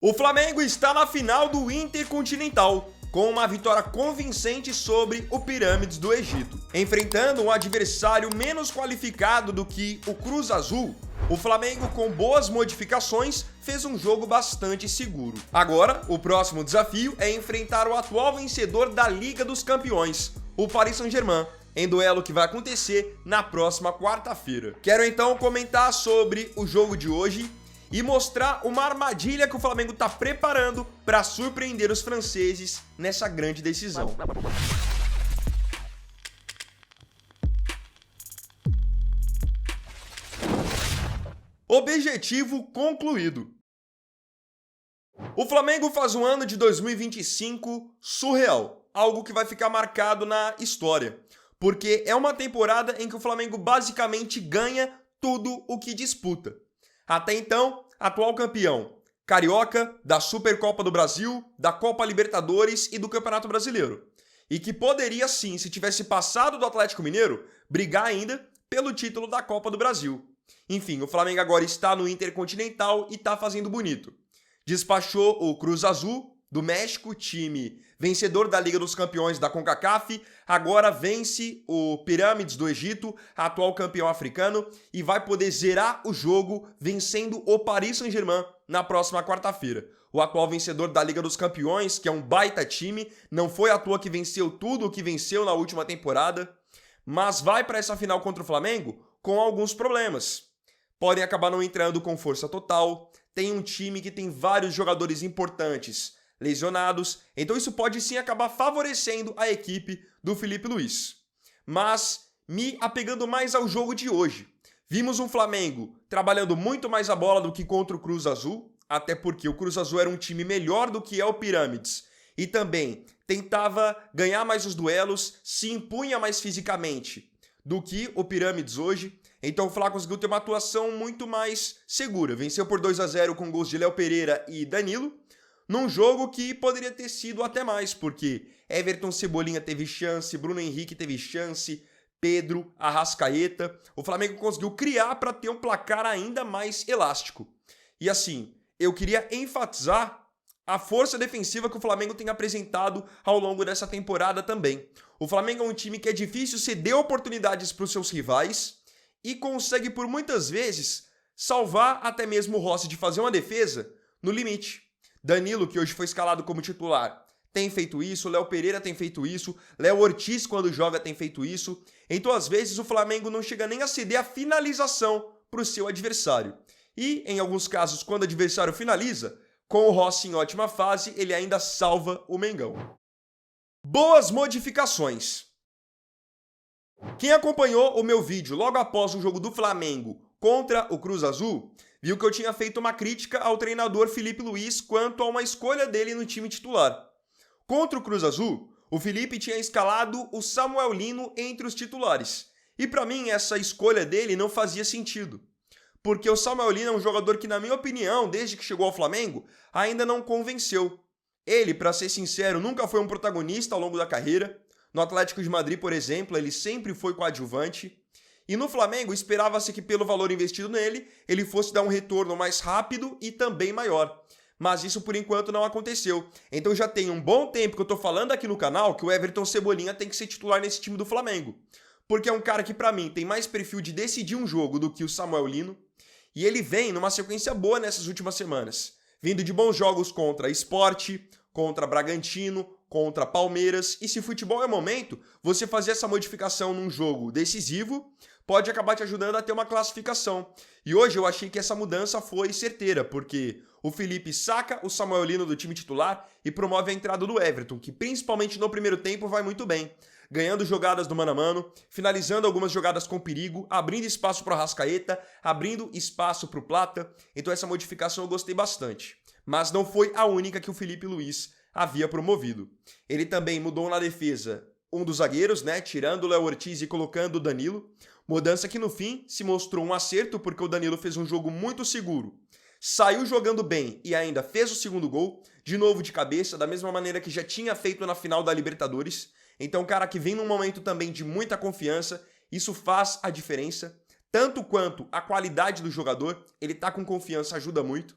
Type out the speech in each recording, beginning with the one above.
O Flamengo está na final do Intercontinental, com uma vitória convincente sobre o Pirâmides do Egito. Enfrentando um adversário menos qualificado do que o Cruz Azul, o Flamengo, com boas modificações, fez um jogo bastante seguro. Agora, o próximo desafio é enfrentar o atual vencedor da Liga dos Campeões, o Paris Saint-Germain, em duelo que vai acontecer na próxima quarta-feira. Quero então comentar sobre o jogo de hoje e mostrar uma armadilha que o Flamengo está preparando para surpreender os franceses nessa grande decisão. Objetivo concluído. O Flamengo faz um ano de 2025 surreal, algo que vai ficar marcado na história, porque é uma temporada em que o Flamengo basicamente ganha tudo o que disputa. Até então, atual campeão carioca, da Supercopa do Brasil, da Copa Libertadores e do Campeonato Brasileiro. E que poderia sim, se tivesse passado do Atlético Mineiro, brigar ainda pelo título da Copa do Brasil. Enfim, o Flamengo agora está no Intercontinental e está fazendo bonito. Despachou o Cruz Azul do México, time vencedor da Liga dos Campeões da CONCACAF, agora vence o Pirâmides do Egito, atual campeão africano, e vai poder zerar o jogo vencendo o Paris Saint-Germain na próxima quarta-feira. O atual vencedor da Liga dos Campeões, que é um baita time, não foi à toa que venceu tudo o que venceu na última temporada, mas vai para essa final contra o Flamengo com alguns problemas. Podem acabar não entrando com força total, tem um time que tem vários jogadores importantes lesionados, então isso pode sim acabar favorecendo a equipe do Felipe Luiz. Mas, me apegando mais ao jogo de hoje, vimos um Flamengo trabalhando muito mais a bola do que contra o Cruz Azul, até porque o Cruz Azul era um time melhor do que é o Pirâmides, e também tentava ganhar mais os duelos, se impunha mais fisicamente do que o Pirâmides hoje. Então o Flá conseguiu ter uma atuação muito mais segura. Venceu por 2-0 com gols de Léo Pereira e Danilo, num jogo que poderia ter sido até mais, porque Everton Cebolinha teve chance, Bruno Henrique teve chance, Pedro, Arrascaeta. O Flamengo conseguiu criar para ter um placar ainda mais elástico. E assim, eu queria enfatizar a força defensiva que o Flamengo tem apresentado ao longo dessa temporada também. O Flamengo é um time que é difícil ceder oportunidades para os seus rivais e consegue por muitas vezes salvar até mesmo o Rossi de fazer uma defesa no limite. Danilo, que hoje foi escalado como titular, tem feito isso, Léo Pereira tem feito isso, Léo Ortiz, quando joga, tem feito isso. Então, às vezes, o Flamengo não chega nem a ceder a finalização para o seu adversário. E, em alguns casos, quando o adversário finaliza, com o Rossi em ótima fase, ele ainda salva o Mengão. Boas modificações. Quem acompanhou o meu vídeo logo após o jogo do Flamengo contra o Cruz Azul, viu que eu tinha feito uma crítica ao treinador Felipe Luiz quanto a uma escolha dele no time titular. Contra o Cruz Azul, o Felipe tinha escalado o Samuel Lino entre os titulares. E para mim essa escolha dele não fazia sentido. Porque o Samuel Lino é um jogador que, na minha opinião, desde que chegou ao Flamengo, ainda não convenceu. Ele, para ser sincero, nunca foi um protagonista ao longo da carreira. No Atlético de Madrid, por exemplo, ele sempre foi coadjuvante. E no Flamengo, esperava-se que pelo valor investido nele, ele fosse dar um retorno mais rápido e também maior. Mas isso por enquanto não aconteceu. Então já tem um bom tempo que eu tô falando aqui no canal que o Everton Cebolinha tem que ser titular nesse time do Flamengo. Porque é um cara que pra mim tem mais perfil de decidir um jogo do que o Samuel Lino. E ele vem numa sequência boa nessas últimas semanas. Vindo de bons jogos contra Sport, contra Bragantino, contra Palmeiras. E se futebol é momento, você fazer essa modificação num jogo decisivo pode acabar te ajudando a ter uma classificação. E hoje eu achei que essa mudança foi certeira, porque o Felipe saca o Samuel Lino do time titular e promove a entrada do Everton, que principalmente no primeiro tempo vai muito bem, ganhando jogadas do mano a mano, finalizando algumas jogadas com perigo, abrindo espaço para o Arrascaeta, abrindo espaço para o Plata. Então essa modificação eu gostei bastante. Mas não foi a única que o Felipe Luiz havia promovido. Ele também mudou na defesa um dos zagueiros, tirando o Léo Ortiz e colocando o Danilo. Mudança que no fim se mostrou um acerto, porque o Danilo fez um jogo muito seguro. Saiu jogando bem e ainda fez o segundo gol, de novo de cabeça, da mesma maneira que já tinha feito na final da Libertadores. Então, um cara que vem num momento também de muita confiança, isso faz a diferença. Tanto quanto a qualidade do jogador, ele tá com confiança, ajuda muito.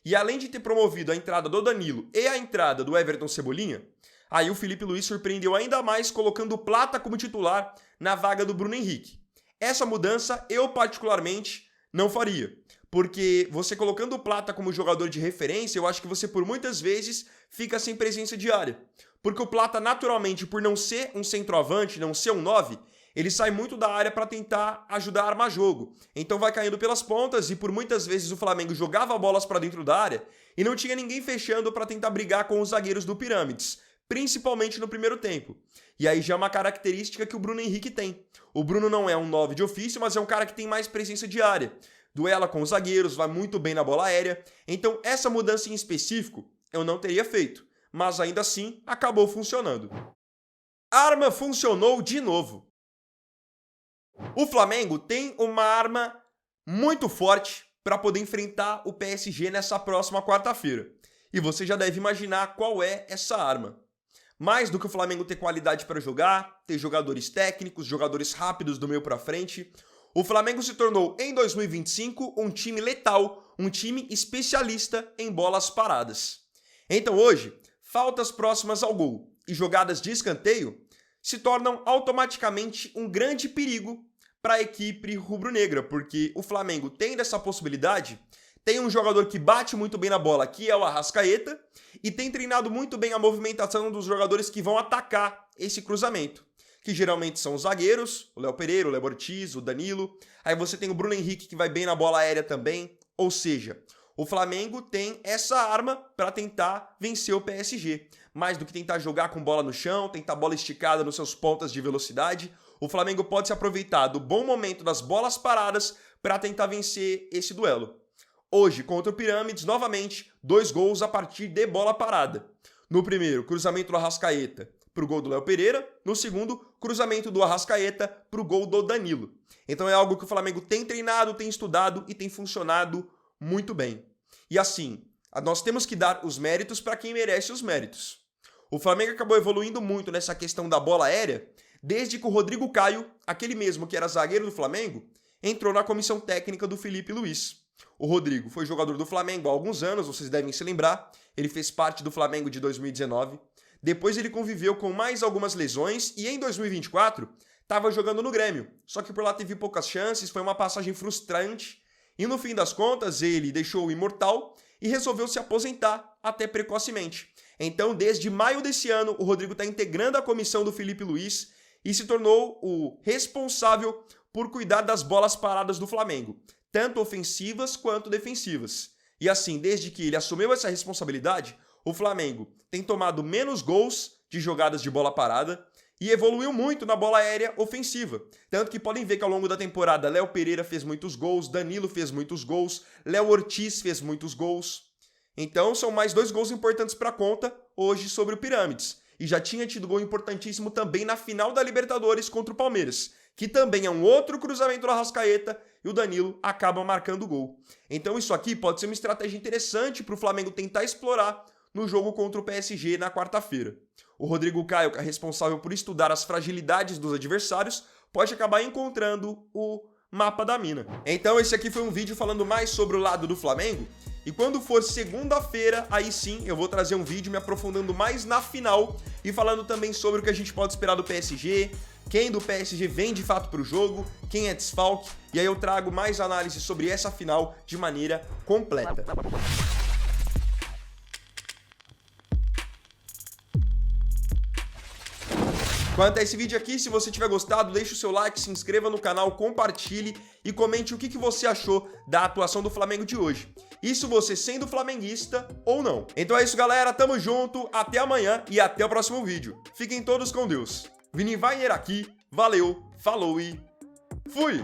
e além de ter promovido a entrada do Danilo e a entrada do Everton Cebolinha, aí o Felipe Luiz surpreendeu ainda mais colocando o Plata como titular na vaga do Bruno Henrique. Essa mudança eu particularmente não faria, porque você colocando o Plata como jogador de referência, eu acho que você por muitas vezes fica sem presença de área. Porque o Plata, naturalmente, por não ser um centroavante, não ser um 9, ele sai muito da área para tentar ajudar a armar jogo. Então vai caindo pelas pontas e por muitas vezes o Flamengo jogava bolas para dentro da área e não tinha ninguém fechando para tentar brigar com os zagueiros do Pirâmides, principalmente no primeiro tempo. E aí já é uma característica que o Bruno Henrique tem. O Bruno não é um 9 de ofício, mas é um cara que tem mais presença de área. Duela com os zagueiros, vai muito bem na bola aérea. Então essa mudança em específico eu não teria feito. Mas ainda assim acabou funcionando. Arma funcionou de novo. O Flamengo tem uma arma muito forte para poder enfrentar o PSG nessa próxima quarta-feira. E você já deve imaginar qual é essa arma. Mais do que o Flamengo ter qualidade para jogar, ter jogadores técnicos, jogadores rápidos do meio para frente, o Flamengo se tornou em 2025 um time letal, um time especialista em bolas paradas. Então hoje, faltas próximas ao gol e jogadas de escanteio se tornam automaticamente um grande perigo para a equipe rubro-negra, porque o Flamengo, tendo essa possibilidade, tem um jogador que bate muito bem na bola, que é o Arrascaeta, e tem treinado muito bem a movimentação dos jogadores que vão atacar esse cruzamento, que geralmente são os zagueiros, o Léo Pereira, o Léo Ortiz, o Danilo, aí você tem o Bruno Henrique que vai bem na bola aérea também, ou seja, o Flamengo tem essa arma para tentar vencer o PSG. Mais do que tentar jogar com bola no chão, tentar bola esticada nos seus pontas de velocidade, o Flamengo pode se aproveitar do bom momento das bolas paradas para tentar vencer esse duelo. Hoje, contra o Pirâmides, novamente, 2 gols a partir de bola parada. No primeiro, cruzamento do Arrascaeta para o gol do Léo Pereira. No segundo, cruzamento do Arrascaeta para o gol do Danilo. Então é algo que o Flamengo tem treinado, tem estudado e tem funcionado muito bem. E assim, nós temos que dar os méritos para quem merece os méritos. O Flamengo acabou evoluindo muito nessa questão da bola aérea, desde que o Rodrigo Caio, aquele mesmo que era zagueiro do Flamengo, entrou na comissão técnica do Felipe Luiz. O Rodrigo foi jogador do Flamengo há alguns anos, vocês devem se lembrar, ele fez parte do Flamengo de 2019. Depois ele conviveu com mais algumas lesões e em 2024 estava jogando no Grêmio. Só que por lá teve poucas chances, foi uma passagem frustrante. E no fim das contas, ele deixou o imortal e resolveu se aposentar até precocemente. Então, desde maio desse ano, o Rodrigo está integrando a comissão do Felipe Luiz e se tornou o responsável por cuidar das bolas paradas do Flamengo, tanto ofensivas quanto defensivas. E assim, desde que ele assumiu essa responsabilidade, o Flamengo tem tomado menos gols de jogadas de bola parada e evoluiu muito na bola aérea ofensiva. Tanto que podem ver que ao longo da temporada Léo Pereira fez muitos gols, Danilo fez muitos gols, Léo Ortiz fez muitos gols. Então são mais 2 gols importantes para a conta hoje sobre o Pirâmides. E já tinha tido gol importantíssimo também na final da Libertadores contra o Palmeiras, que também é um outro cruzamento do Arrascaeta e o Danilo acaba marcando o gol. Então isso aqui pode ser uma estratégia interessante para o Flamengo tentar explorar no jogo contra o PSG na quarta-feira. O Rodrigo Caio, que é responsável por estudar as fragilidades dos adversários, pode acabar encontrando o mapa da mina. Então esse aqui foi um vídeo falando mais sobre o lado do Flamengo. E quando for segunda-feira, aí sim eu vou trazer um vídeo me aprofundando mais na final e falando também sobre o que a gente pode esperar do PSG, quem do PSG vem de fato para o jogo, quem é desfalque, e aí eu trago mais análise sobre essa final de maneira completa. Quanto a esse vídeo aqui, se você tiver gostado, deixe o seu like, se inscreva no canal, compartilhe e comente o que você achou da atuação do Flamengo de hoje. Isso você sendo flamenguista ou não. Então é isso, galera. Tamo junto, até amanhã e até o próximo vídeo. Fiquem todos com Deus. Vini Weiner aqui, valeu, falou e fui!